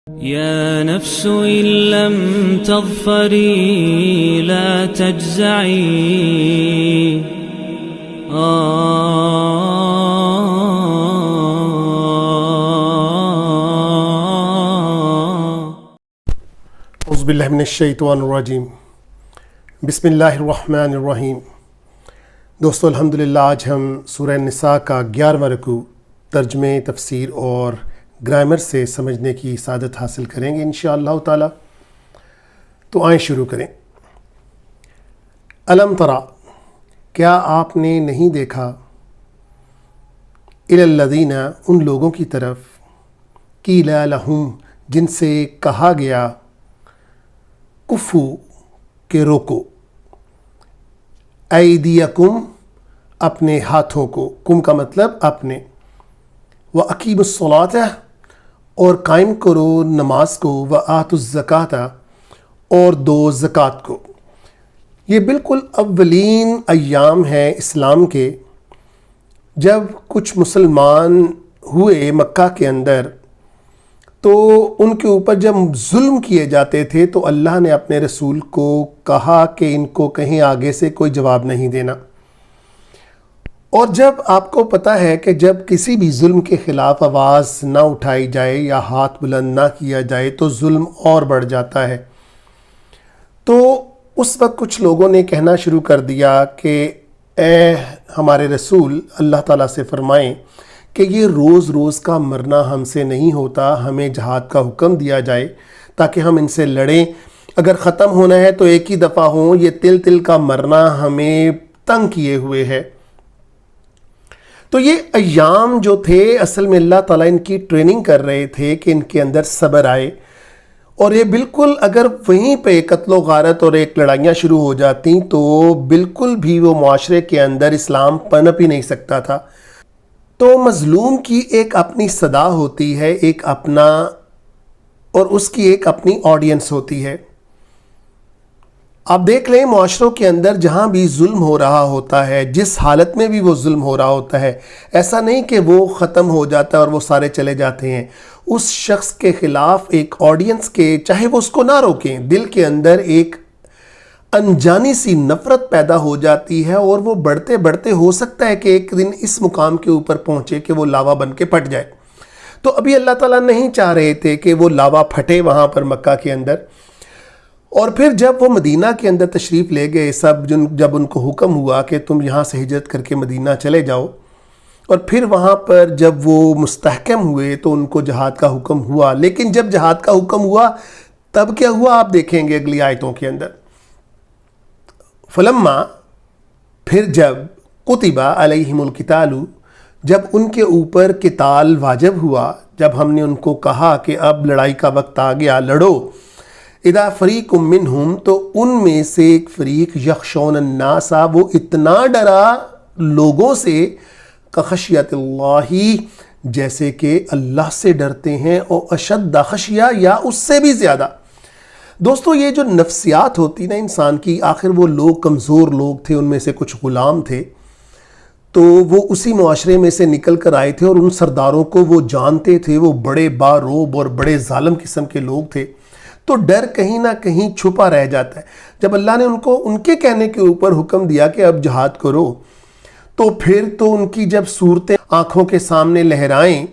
يا نفس إن لم تظفري لا تجزعي اعوذ باللہ من الشیطان الرجیم بسم اللہ الرحمن الرحیم۔ دوستو الحمدللہ آج ہم سورہ نساء کا 11واں رکوع ترجمے، تفسیر اور گرامر سے سمجھنے کی سعادت حاصل کریں گے انشاءاللہ تعالی۔ تو آئیں شروع کریں۔ الم ترى، کیا آپ نے نہیں دیکھا، الی الذین، ان لوگوں کی طرف، قیل لہم، جن سے کہا گیا، کفو، کہ روکو، ایدیکم، اپنے ہاتھوں کو، کم کا مطلب اپنے، وَأَقِیمُوا الصَّلَاةَ، اور قائم کرو نماز کو، وَآتُوا الزَّکَاةَ، اور دو زکوٰۃ کو۔ یہ بالکل اولین ایام ہیں اسلام کے، جب کچھ مسلمان ہوئے مکہ کے اندر، تو ان کے اوپر جب ظلم کیے جاتے تھے تو اللہ نے اپنے رسول کو کہا کہ ان کو کہیں آگے سے کوئی جواب نہیں دینا۔ اور جب آپ کو پتہ ہے کہ جب کسی بھی ظلم کے خلاف آواز نہ اٹھائی جائے یا ہاتھ بلند نہ کیا جائے تو ظلم اور بڑھ جاتا ہے۔ تو اس وقت کچھ لوگوں نے کہنا شروع کر دیا کہ اے ہمارے رسول، اللہ تعالیٰ سے فرمائیں کہ یہ روز روز کا مرنا ہم سے نہیں ہوتا، ہمیں جہاد کا حکم دیا جائے تاکہ ہم ان سے لڑیں، اگر ختم ہونا ہے تو ایک ہی دفعہ ہوں، یہ تل تل کا مرنا ہمیں تنگ کیے ہوئے ہے۔ تو یہ ایام جو تھے اصل میں اللہ تعالیٰ ان کی ٹریننگ کر رہے تھے کہ ان کے اندر صبر آئے، اور یہ بالکل اگر وہیں پہ قتل و غارت اور ایک لڑائیاں شروع ہو جاتی تو بالکل بھی وہ معاشرے کے اندر اسلام پنپ ہی نہیں سکتا تھا۔ تو مظلوم کی ایک اپنی صدا ہوتی ہے، ایک اپنا، اور اس کی ایک اپنی آڈینس ہوتی ہے۔ آپ دیکھ لیں معاشروں کے اندر جہاں بھی ظلم ہو رہا ہوتا ہے، جس حالت میں بھی وہ ظلم ہو رہا ہوتا ہے، ایسا نہیں کہ وہ ختم ہو جاتا ہے اور وہ سارے چلے جاتے ہیں۔ اس شخص کے خلاف ایک آڈینس کے، چاہے وہ اس کو نہ روکیں، دل کے اندر ایک انجانی سی نفرت پیدا ہو جاتی ہے، اور وہ بڑھتے بڑھتے ہو سکتا ہے کہ ایک دن اس مقام کے اوپر پہنچے کہ وہ لاوا بن کے پھٹ جائے۔ تو ابھی اللہ تعالیٰ نہیں چاہ رہے تھے کہ وہ لاوا پھٹے وہاں پر مکہ کے اندر۔ اور پھر جب وہ مدینہ کے اندر تشریف لے گئے سب، جب ان کو حکم ہوا کہ تم یہاں سے ہجرت کر کے مدینہ چلے جاؤ، اور پھر وہاں پر جب وہ مستحکم ہوئے تو ان کو جہاد کا حکم ہوا۔ لیکن جب جہاد کا حکم ہوا تب کیا ہوا آپ دیکھیں گے اگلی آیتوں کے اندر۔ فلما، پھر جب، کتب علیہم القتال، جب ان کے اوپر قتال واجب ہوا، جب ہم نے ان کو کہا کہ اب لڑائی کا وقت آ گیا، لڑو، اذا فریق منہم، تو ان میں سے ایک فریق، یخشون الناس، وہ اتنا ڈرا لوگوں سے، کخشیت اللہ، جیسے کہ اللہ سے ڈرتے ہیں، اور اشد خشیہ، یا اس سے بھی زیادہ۔ دوستو یہ جو نفسیات ہوتی نا انسان کی، آخر وہ لوگ کمزور لوگ تھے، ان میں سے کچھ غلام تھے، تو وہ اسی معاشرے میں سے نکل کر آئے تھے، اور ان سرداروں کو وہ جانتے تھے، وہ بڑے باروب اور بڑے ظالم قسم کے لوگ تھے، تو ڈر کہیں نہ کہیں چھپا رہ جاتا ہے۔ جب اللہ نے ان کو ان کے کہنے کے اوپر حکم دیا کہ اب جہاد کرو، تو پھر تو ان کی جب صورتیں آنکھوں کے سامنے لہرائیں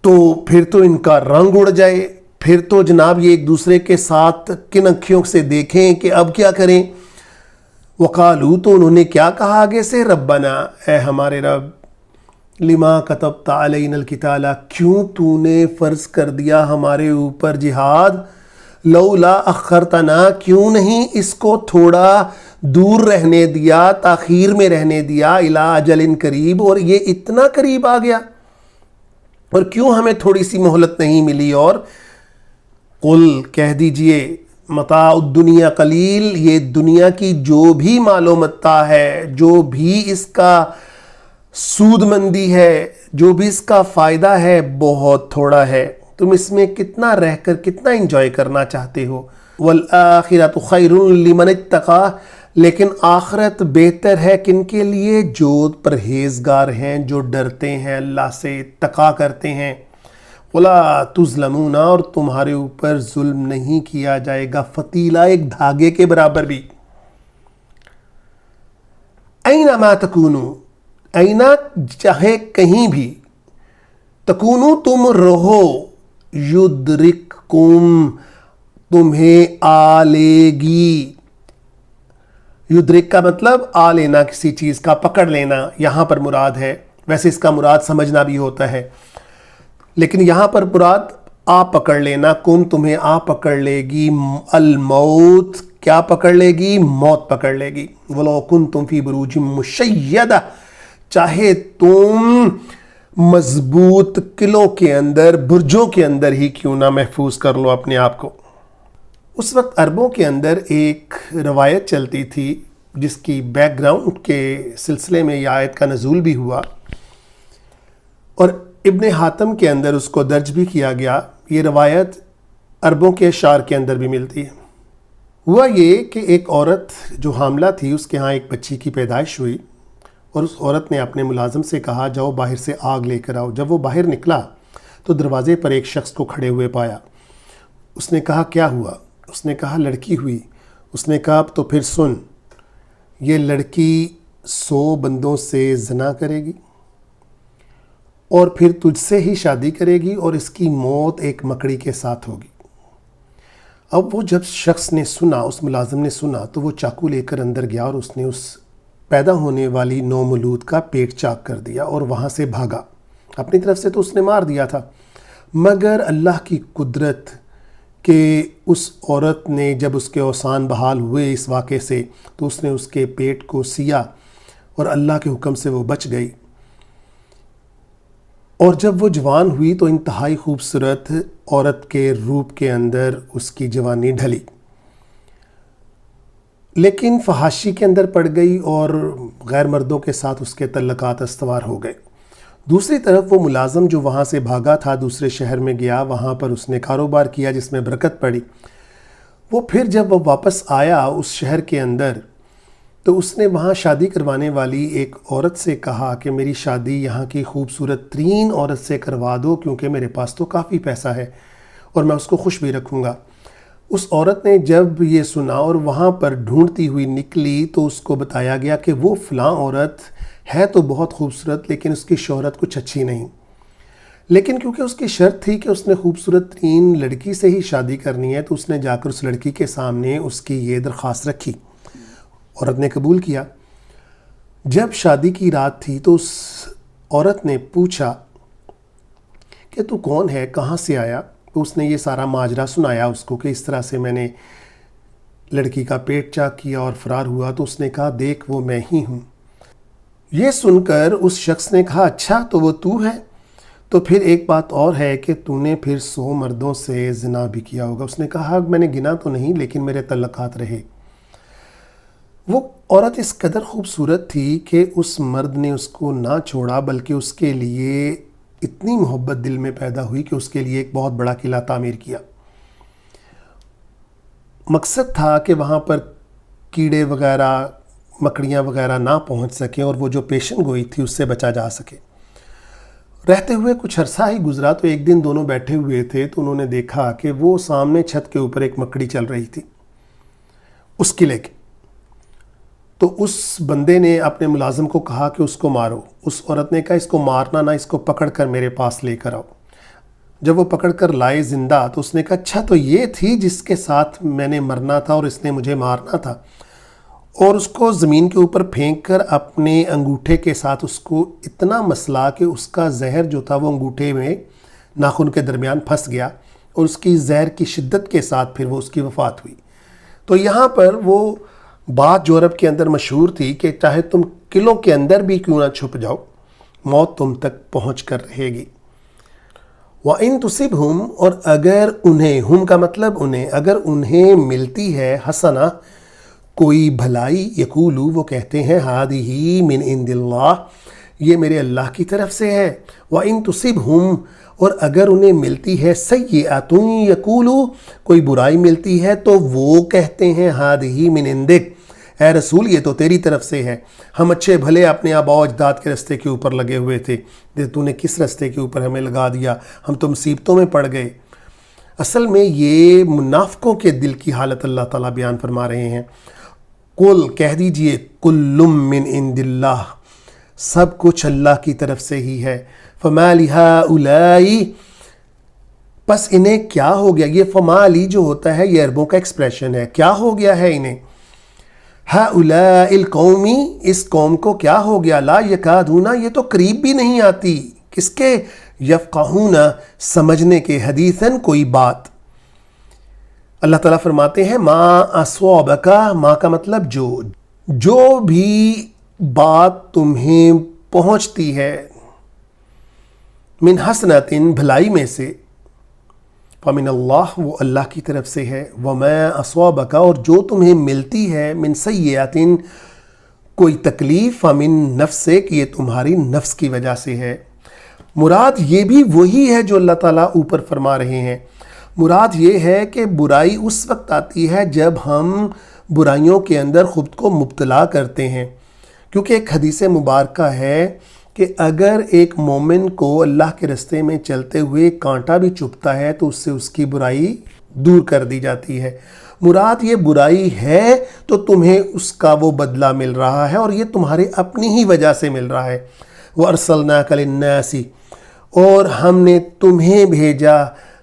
تو پھر تو ان کا رنگ اڑ جائے، پھر تو جناب یہ ایک دوسرے کے ساتھ کن اکھیوں سے دیکھیں کہ اب کیا کریں۔ وقالو، تو انہوں نے کیا کہا آگے سے، ربنا، اے ہمارے رب، لما کتبت علینا القتال، کیوں تو نے فرض کر دیا ہمارے اوپر جہاد، لولا اخرتنا، کیوں نہیں اس کو تھوڑا دور رہنے دیا، تاخیر میں رہنے دیا، الی اجل قریب، اور یہ اتنا قریب آ گیا، اور کیوں ہمیں تھوڑی سی مہلت نہیں ملی۔ اور قل، کہہ دیجئے، متاع الدنیا قلیل، یہ دنیا کی جو بھی مال و متاع ہے، جو بھی اس کا سود مندی ہے، جو بھی اس کا فائدہ ہے، بہت تھوڑا ہے، تم اس میں کتنا رہ کر کتنا انجوائے کرنا چاہتے ہو۔ والآخرۃ خیر لمن اتقی، لیکن آخرت بہتر ہے کن کے لیے؟ جو پرہیزگار ہیں، جو ڈرتے ہیں اللہ سے، تقوی کرتے ہیں۔ ولا تظلمون، اور تمہارے اوپر ظلم نہیں کیا جائے گا فتیلہ ایک دھاگے کے برابر بھی۔ اینما تکونو، اینا چاہے کہیں بھی، تکونو تم رہو، یدرککم تمہیں آ لے گی۔ یدرک کا مطلب آ لینا، کسی چیز کا پکڑ لینا یہاں پر مراد ہے، ویسے اس کا مراد سمجھنا بھی ہوتا ہے، لیکن یہاں پر مراد آ پکڑ لینا، کم تمہیں آ پکڑ لے گی، الموت کیا پکڑ لے گی؟ موت پکڑ لے گی۔ وَلَوْ كُنْتُمْ فِي بُرُوجٍ مُشَيَّدَةٍ، چاہے تم مضبوط قلعوں کے اندر، برجوں کے اندر ہی کیوں نہ محفوظ کر لو اپنے آپ کو۔ اس وقت عربوں کے اندر ایک روایت چلتی تھی جس کی بیک گراؤنڈ کے سلسلے میں یہ آیت کا نزول بھی ہوا، اور ابن حاتم کے اندر اس کو درج بھی کیا گیا۔ یہ روایت عربوں کے اشعار کے اندر بھی ملتی ہے۔ ہوا یہ کہ ایک عورت جو حاملہ تھی، اس کے ہاں ایک بچی کی پیدائش ہوئی، اور اس عورت نے اپنے ملازم سے کہا جاؤ باہر سے آگ لے کر آؤ۔ جب وہ باہر نکلا تو دروازے پر ایک شخص کو کھڑے ہوئے پایا۔ اس نے کہا کیا ہوا؟ اس نے کہا لڑکی ہوئی۔ اس نے کہا اب تو پھر سن، یہ لڑکی 100 بندوں سے زنا کرے گی اور پھر تجھ سے ہی شادی کرے گی، اور اس کی موت ایک مکڑی کے ساتھ ہوگی۔ اب وہ جب شخص نے سنا، اس ملازم نے سنا، تو وہ چاقو لے کر اندر گیا اور اس نے اس پیدا ہونے والی نومولود کا پیٹ چاک کر دیا اور وہاں سے بھاگا۔ اپنی طرف سے تو اس نے مار دیا تھا، مگر اللہ کی قدرت کہ اس عورت نے جب اس کے اوسان بحال ہوئے اس واقعے سے، تو اس نے اس کے پیٹ کو سیا اور اللہ کے حکم سے وہ بچ گئی۔ اور جب وہ جوان ہوئی تو انتہائی خوبصورت عورت کے روپ کے اندر اس کی جوانی ڈھلی، لیکن فحاشی کے اندر پڑ گئی اور غیر مردوں کے ساتھ اس کے تعلقات استوار ہو گئے۔ دوسری طرف وہ ملازم جو وہاں سے بھاگا تھا، دوسرے شہر میں گیا، وہاں پر اس نے کاروبار کیا جس میں برکت پڑی۔ وہ پھر جب وہ واپس آیا اس شہر کے اندر، تو اس نے وہاں شادی کروانے والی ایک عورت سے کہا کہ میری شادی یہاں کی خوبصورت ترین عورت سے کروا دو، کیونکہ میرے پاس تو کافی پیسہ ہے اور میں اس کو خوش بھی رکھوں گا۔ اس عورت نے جب یہ سنا اور وہاں پر ڈھونڈتی ہوئی نکلی، تو اس کو بتایا گیا کہ وہ فلاں عورت ہے تو بہت خوبصورت، لیکن اس کی شہرت کچھ اچھی نہیں، لیکن کیونکہ اس کی شرط تھی کہ اس نے خوبصورت ترین لڑکی سے ہی شادی کرنی ہے، تو اس نے جا کر اس لڑکی کے سامنے اس کی یہ درخواست رکھی۔ عورت نے قبول کیا۔ جب شادی کی رات تھی تو اس عورت نے پوچھا کہ تو کون ہے، کہاں سے آیا؟ تو اس نے یہ سارا ماجرا سنایا اس کو کہ اس طرح سے میں نے لڑکی کا پیٹ چاک کیا اور فرار ہوا۔ تو اس نے کہا دیکھ وہ میں ہی ہوں۔ یہ سن کر اس شخص نے کہا اچھا تو وہ تو ہے؟ تو پھر ایک بات اور ہے کہ تو نے پھر 100 مردوں سے زنا بھی کیا ہوگا۔ اس نے کہا میں نے گنا تو نہیں، لیکن میرے تعلقات رہے۔ وہ عورت اس قدر خوبصورت تھی کہ اس مرد نے اس کو نہ چھوڑا، بلکہ اس کے لیے اتنی محبت دل میں پیدا ہوئی کہ اس کے لیے ایک بہت بڑا قلعہ تعمیر کیا۔ مقصد تھا کہ وہاں پر کیڑے وغیرہ، مکڑیاں وغیرہ نہ پہنچ سکیں اور وہ جو پیشن گوئی تھی اس سے بچا جا سکے۔ رہتے ہوئے کچھ عرصہ ہی گزرا تو ایک دن دونوں بیٹھے ہوئے تھے تو انہوں نے دیکھا کہ وہ سامنے چھت کے اوپر ایک مکڑی چل رہی تھی اس قلعے کی۔ تو اس بندے نے اپنے ملازم کو کہا کہ اس کو مارو۔ اس عورت نے کہا اس کو مارنا نہ، اس کو پکڑ کر میرے پاس لے کر آؤ۔ جب وہ پکڑ کر لائے زندہ تو اس نے کہا اچھا تو یہ تھی جس کے ساتھ میں نے مرنا تھا اور اس نے مجھے مارنا تھا، اور اس کو زمین کے اوپر پھینک کر اپنے انگوٹھے کے ساتھ اس کو اتنا مسلا کہ اس کا زہر جو تھا وہ انگوٹھے میں ناخن کے درمیان پھنس گیا، اور اس کی زہر کی شدت کے ساتھ پھر وہ اس کی وفات ہوئی۔ تو یہاں پر وہ بات جو عرب کے اندر مشہور تھی کہ چاہے تم قلعوں کے اندر بھی کیوں نہ چھپ جاؤ، موت تم تک پہنچ کر رہے گی۔ وَإِن تُصِبْهُمْ، اور اگر انہیں، ہم کا مطلب انہیں، اگر انہیں ملتی ہے حسنہ کوئی بھلائی، یقولو وہ کہتے ہیں ہَذِهِ مِنْ عِنْدِ اللَّهِ یہ میرے اللہ کی طرف سے ہے۔ وَإِن تُصِبْهُمْ، اور اگر انہیں ملتی ہے سیئۃ، یقولو کوئی برائی ملتی ہے تو وہ کہتے ہیں ہَذِهِ مِنْ عِنْدِکَ اے رسول یہ تو تیری طرف سے ہے، ہم اچھے بھلے اپنے آباء و اجداد کے رستے کے اوپر لگے ہوئے تھے، تو نے کس رستے کے اوپر ہمیں لگا دیا، ہم تو مصیبتوں میں پڑ گئے۔ اصل میں یہ منافقوں کے دل کی حالت اللہ تعالیٰ بیان فرما رہے ہیں۔ قل کہہ دیجئے کل من عند اللہ، سب کچھ اللہ کی طرف سے ہی ہے۔ فما لہؤلاء، پس انہیں کیا ہو گیا؟ یہ فما لی جو ہوتا ہے یہ عربوں کا ایکسپریشن ہے، کیا ہو گیا ہے انہیں؟ ہؤلاء القوم، اس قوم کو کیا ہو گیا؟ لا یکادون، یہ تو قریب بھی نہیں آتی، کس کے؟ یفقہون، سمجھنے کے، حدیثاً کوئی بات۔ اللہ تعالیٰ فرماتے ہیں ما اصابک، ما کا مطلب جو بھی بات تمہیں پہنچتی ہے، من حسنۃ، بھلائی میں سے، فمن اللہ، وہ اللہ کی طرف سے ہے، وما اصابک، اور جو تمہیں ملتی ہے، من سیئۃ، کوئی تکلیف، فمن نفسک، یہ تمہاری نفس کی وجہ سے ہے۔ مراد یہ بھی وہی ہے جو اللہ تعالیٰ اوپر فرما رہے ہیں۔ مراد یہ ہے کہ برائی اس وقت آتی ہے جب ہم برائیوں کے اندر خود کو مبتلا کرتے ہیں، کیونکہ ایک حدیث مبارکہ ہے کہ اگر ایک مومن کو اللہ کے رستے میں چلتے ہوئے کانٹا بھی چبھتا ہے تو اس سے اس کی برائی دور کر دی جاتی ہے۔ مراد یہ برائی ہے تو تمہیں اس کا وہ بدلہ مل رہا ہے، اور یہ تمہارے اپنی ہی وجہ سے مل رہا ہے۔ وَأَرْسَلْنَاكَ لِلنَّاسِ، اور ہم نے تمہیں بھیجا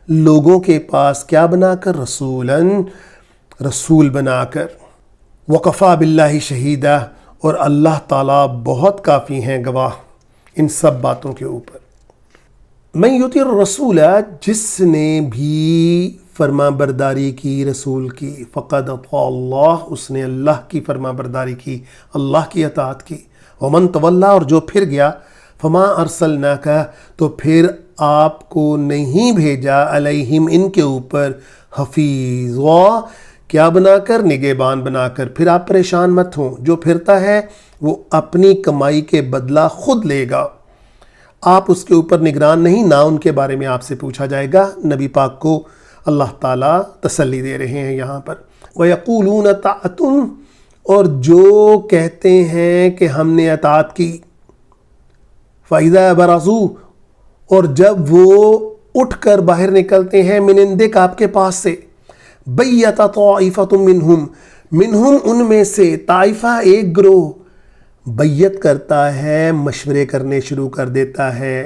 لوگوں کے پاس کیا بنا کر؟ رسولاً، رسول بنا کر۔ وَكَفَى بِاللَّهِ شَهِيدًا، اور اللہ تعالیٰ بہت کافی ہیں گواہ ان سب باتوں کے اوپر۔ من یطع الرسول، جس نے بھی فرما برداری کی رسول کی، فقد اطاع اللہ، اس نے اللہ کی فرما برداری کی، اللہ کی اطاعت کی۔ ومن تولا، اور جو پھر گیا، فما ارسلناک، تو پھر آپ کو نہیں بھیجا، علیہم، ان کے اوپر، حفیظا، کیا بنا کر؟ نگہبان بنا کر۔ پھر آپ پریشان مت ہوں، جو پھرتا ہے وہ اپنی کمائی کے بدلہ خود لے گا، آپ اس کے اوپر نگران نہیں، نہ ان کے بارے میں آپ سے پوچھا جائے گا۔ نبی پاک کو اللہ تعالیٰ تسلی دے رہے ہیں یہاں پر۔ وَيَقُولُونَ طَاعَةٌ، اور جو کہتے ہیں کہ ہم نے اطاعت کی، فَإِذَا بَرَزُوا، اور جب وہ اٹھ کر باہر نکلتے ہیں، مِنْ عِنْدِكَ، آپ کے پاس سے، بَيَّتَ طَائِفَةٌ مِّنْهُمْ، ان میں سے طائفہ، ایک گروہ، بیعت کرتا ہے، مشورے کرنے شروع کر دیتا ہے،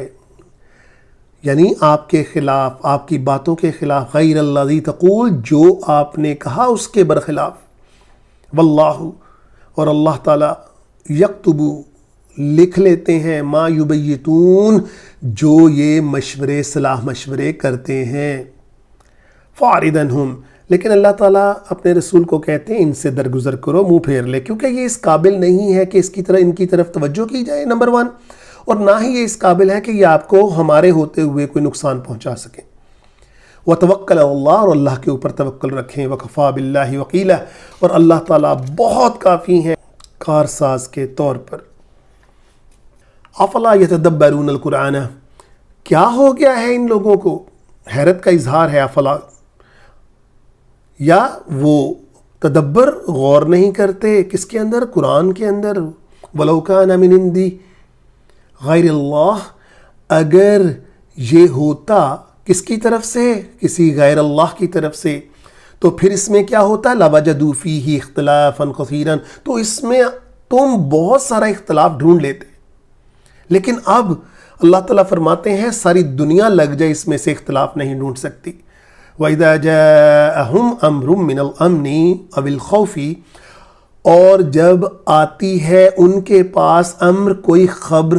یعنی آپ کے خلاف، آپ کی باتوں کے خلاف، غیر الذی تقول، جو آپ نے کہا اس کے برخلاف۔ واللہ، اور اللہ تعالیٰ، یکتب، لکھ لیتے ہیں، ما یبیتون، جو یہ مشورے، صلاح مشورے کرتے ہیں۔ فاعرض عنہم، لیکن اللہ تعالیٰ اپنے رسول کو کہتے ہیں ان سے درگزر کرو، منہ پھیر لے، کیونکہ یہ اس قابل نہیں ہے کہ ان کی طرف توجہ کی جائے، نمبر 1، اور نہ ہی یہ اس قابل ہے کہ یہ آپ کو ہمارے ہوتے ہوئے کوئی نقصان پہنچا سکیں۔ وَتَوَكَّلْ عَلَى اللَّهِ، اور اللہ کے اوپر توکل رکھیں، وَكَفَى بِاللَّهِ وَكِيلًا، اور اللہ تعالیٰ بہت کافی ہیں کارساز کے طور پر۔ افلا يتدبرون القرآن، کیا ہو گیا ہے ان لوگوں کو؟ حیرت کا اظہار ہے افلا، یا وہ تدبر، غور نہیں کرتے، کس کے اندر؟ قرآن کے اندر۔ وَلَوْ كَانَ مِنْ عِنْدِ غَيْرِ اللَّهِ، اگر یہ ہوتا کس کی طرف سے؟ کسی غیر اللہ کی طرف سے، تو پھر اس میں کیا ہوتا؟ لَوَجَدُوا فِيهِ اخْتِلَافًا كَثِيرًا، تو اس میں تم بہت سارا اختلاف ڈھونڈ لیتے، لیکن اب اللہ تعالیٰ فرماتے ہیں ساری دنیا لگ جائے اس میں سے اختلاف نہیں ڈھونڈ سکتی۔ وَإِذَا جَاءَهُمْ أَمْرٌ مِّنَ الْأَمْنِ أَوِ الْخَوْفِ، اور جب آتی ہے ان کے پاس امر، کوئی خبر،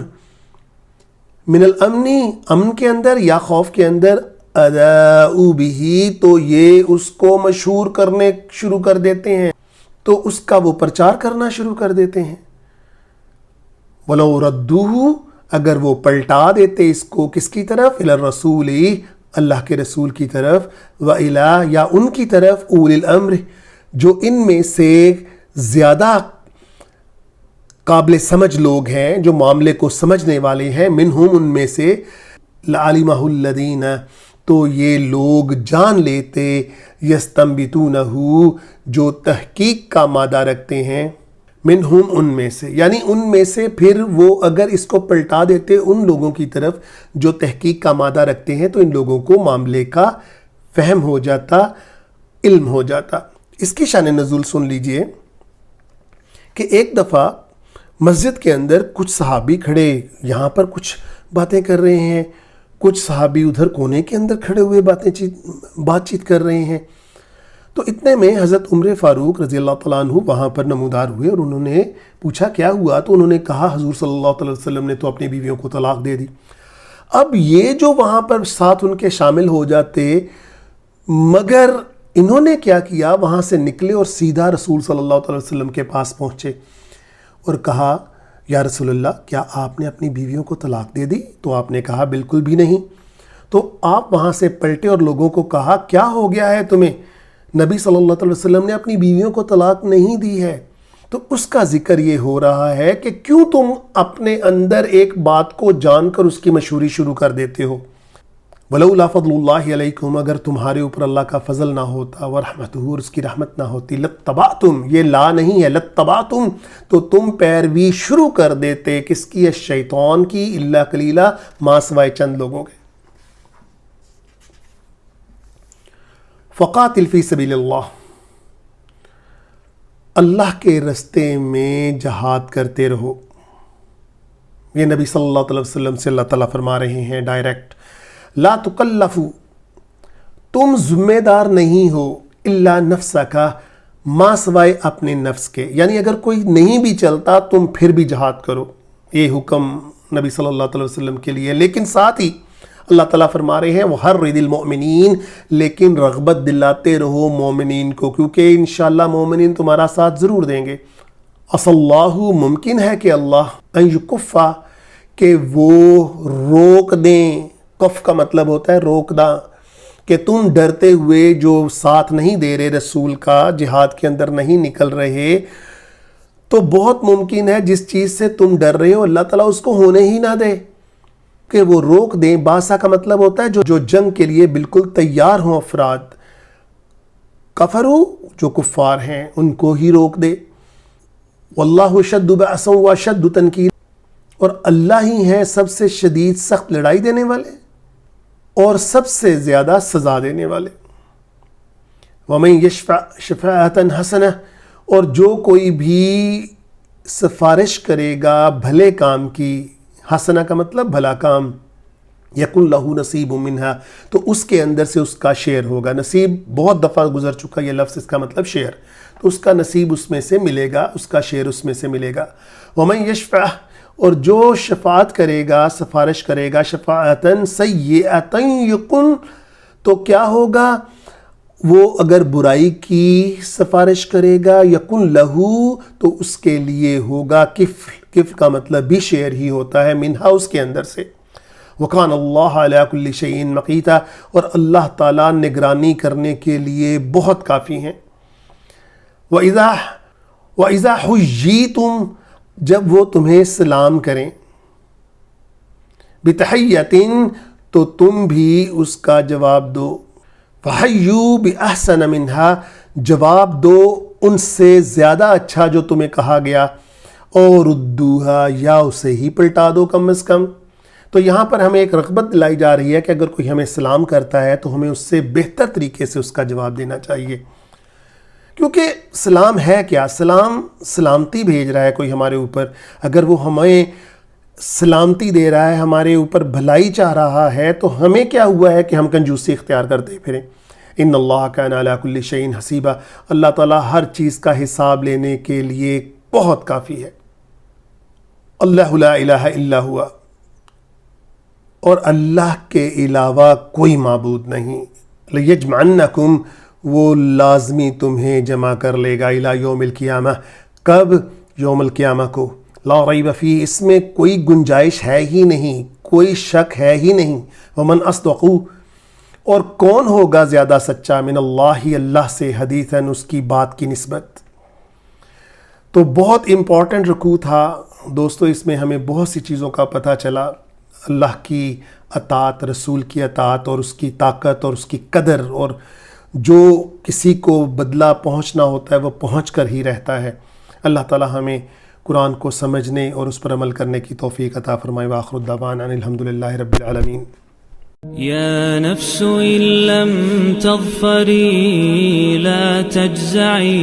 من الامن، امن کے اندر یا خوف کے اندر، اذاؤوا بہ، تو یہ اس کو مشہور کرنے شروع کر دیتے ہیں، تو اس کا وہ پرچار کرنا شروع کر دیتے ہیں۔ وَلَوْ رَدُّوهُ، اگر وہ پلٹا دیتے اس کو کس کی طرف؟ الی الرسول، اللہ کے رسول کی طرف، وَإِلَىٰ، یا ان کی طرف، اولی الامر، جو ان میں سے زیادہ قابل سمجھ لوگ ہیں، جو معاملے کو سمجھنے والے ہیں، منہم، ان میں سے، لَعَلِمَهُ الَّذِينَ، تو یہ لوگ جان لیتے، یستنبطونہ، جو تحقیق کا مادہ رکھتے ہیں، منہم ان میں سے، یعنی ان میں سے پھر وہ اگر اس کو پلٹا دیتے ان لوگوں کی طرف جو تحقیق کا مادہ رکھتے ہیں تو ان لوگوں کو معاملے کا فہم ہو جاتا، علم ہو جاتا۔ اس کی شان نزول سن لیجئے کہ ایک دفعہ مسجد کے اندر کچھ صحابی کھڑے یہاں پر کچھ باتیں کر رہے ہیں، کچھ صحابی ادھر کونے کے اندر کھڑے ہوئے بات چیت کر رہے ہیں۔ تو اتنے میں حضرت عمر فاروق رضی اللہ تعالیٰ عنہ وہاں پر نمودار ہوئے اور انہوں نے پوچھا کیا ہوا؟ تو انہوں نے کہا حضور صلی اللہ علیہ وسلم نے تو اپنی بیویوں کو طلاق دے دی۔ اب یہ جو وہاں پر ساتھ ان کے شامل ہو جاتے، مگر انہوں نے کیا کیا، وہاں سے نکلے اور سیدھا رسول صلی اللہ علیہ وسلم کے پاس پہنچے اور کہا یا رسول اللہ کیا آپ نے اپنی بیویوں کو طلاق دے دی؟ تو آپ نے کہا بالکل بھی نہیں۔ تو آپ وہاں سے پلٹے اور لوگوں کو کہا کیا ہو گیا ہے تمہیں؟ نبی صلی اللہ علیہ وسلم نے اپنی بیویوں کو طلاق نہیں دی ہے۔ تو اس کا ذکر یہ ہو رہا ہے کہ کیوں تم اپنے اندر ایک بات کو جان کر اس کی مشہوری شروع کر دیتے ہو۔ وَلَوْلَا فَضْلُ اللَّهِ عَلَيْكُمْ، اگر تمہارے اوپر اللہ کا فضل نہ ہوتا، وَرَحْمَتُهُ، اور اس کی رحمت نہ ہوتی، لَاتَّبَعْتُمْ، یہ لا نہیں ہے، لَاتَّبَعْتُمْ، تو تم پیروی شروع کر دیتے کس کی؟ شیطان کی، الا قلیلا، ما سوائے چند لوگوں کے۔ فقاتل فی سبیل اللہ، اللہ کے رستے میں جہاد کرتے رہو۔ یہ نبی صلی اللہ علیہ وسلم سے اللہ تعالیٰ فرما رہے ہیں ڈائریکٹ، لا تکلفو، تم ذمہ دار نہیں ہو، الا نفسک، ما سوائے اپنے نفس کے، یعنی اگر کوئی نہیں بھی چلتا تم پھر بھی جہاد کرو۔ یہ حکم نبی صلی اللہ علیہ وسلم کے لیے، لیکن ساتھ ہی اللہ تعالیٰ فرما رہے ہیں وَحَرِّضِ الْمُؤْمِنِينَ، لیکن رغبت دلاتے رہو مومنین کو، کیونکہ انشاءاللہ مومنین تمہارا ساتھ ضرور دیں گے۔ عَسَى اللَّهُ، ممکن ہے کہ اللہ ان یکفّ، کہ وہ روک دیں، کف کا مطلب ہوتا ہے روکنا، کہ تم ڈرتے ہوئے جو ساتھ نہیں دے رہے رسول کا، جہاد کے اندر نہیں نکل رہے، تو بہت ممکن ہے جس چیز سے تم ڈر رہے ہو اللہ تعالیٰ اس کو ہونے ہی نہ دے، کہ وہ روک دیں۔ باسا کا مطلب ہوتا ہے جو جنگ کے لیے بالکل تیار ہوں افراد، کفرو جو کفار ہیں ان کو ہی روک دے۔ واللہ اشد بأسا واشد تنکیلا، اور اللہ ہی ہیں سب سے شدید سخت لڑائی دینے والے اور سب سے زیادہ سزا دینے والے۔ وَمَن يَشْفَعْ شَفَاعَةً حَسَنَةً، اور جو کوئی بھی سفارش کرے گا بھلے کام کی، حسنہ کا مطلب بھلا کام، یکن لہو نصیب منہا، تو اس کے اندر سے اس کا شیئر ہوگا۔ نصیب بہت دفعہ گزر چکا یہ لفظ، اس کا مطلب شیئر، تو اس کا نصیب اس میں سے ملے گا، اس کا شیئر اس میں سے ملے گا۔ وَمَن يَشْفَعْ، اور جو شفاعت کرے گا، سفارش کرے گا، شفاعتاً سیئۃ یکن، تو کیا ہوگا؟ وہ اگر برائی کی سفارش کرے گا، یکن لہو، تو اس کے لیے ہوگا کفل، کفل کا مطلب بھی شیئر ہی ہوتا ہے، منہا اس کے اندر سے۔ وَقَانَ اللَّهَ عَلَىٰ كُلِّ شَيْءٍ مَقِیتًا، اور اللہ تعالیٰ نگرانی کرنے کے لیے بہت کافی ہیں۔ وَإِذَا حُيِّيتُمْ، جب وہ تمہیں سلام کریں، بِتَحِيَّةٍ، تو تم بھی اس کا جواب دو، فَحَيُّوا بِأَحْسَنَ مِنْهَا، جواب دو ان سے زیادہ اچھا جو تمہیں کہا گیا، اور ردوها، یا اسے ہی پلٹا دو کم از کم۔ تو یہاں پر ہمیں ایک رغبت دلائی جا رہی ہے کہ اگر کوئی ہمیں سلام کرتا ہے تو ہمیں اس سے بہتر طریقے سے اس کا جواب دینا چاہیے، کیونکہ سلام ہے کیا؟ سلام سلامتی بھیج رہا ہے کوئی ہمارے اوپر، اگر وہ ہمیں سلامتی دے رہا ہے، ہمارے اوپر بھلائی چاہ رہا ہے، تو ہمیں کیا ہوا ہے کہ ہم کنجوسی اختیار کرتے پھریں۔ ان اللہ کان علی کل شیء حسیبا، اللہ تعالیٰ ہر چیز کا حساب لینے کے لیے بہت کافی ہے۔ اللہ لا الہ الا ہوا، اور اللہ کے علاوہ کوئی معبود نہیں۔ لیجمعنکم، وہ لازمی تمہیں جمع کر لے گا، الی یوم القیامہ، کب؟ یوم القیامہ کو، لا ریب فیہ، اس میں کوئی گنجائش ہے ہی نہیں، کوئی شک ہے ہی نہیں۔ ومن اصدق، اور کون ہوگا زیادہ سچا، من اللہ، اللہ سے، حدیثاً، اس کی بات کی نسبت۔ تو بہت امپورٹنٹ رکوع تھا دوستو، اس میں ہمیں بہت سی چیزوں کا پتہ چلا، اللہ کی اطاعت، رسول کی اطاعت، اور اس کی طاقت اور اس کی قدر، اور جو کسی کو بدلہ پہنچنا ہوتا ہے وہ پہنچ کر ہی رہتا ہے۔ اللہ تعالی ہمیں قرآن کو سمجھنے اور اس پر عمل کرنے کی توفیق عطا فرمائے. وآخر الدعوانا ان الحمدللہ رب العالمین. يا نفس إن لم تظفري لا تجزعي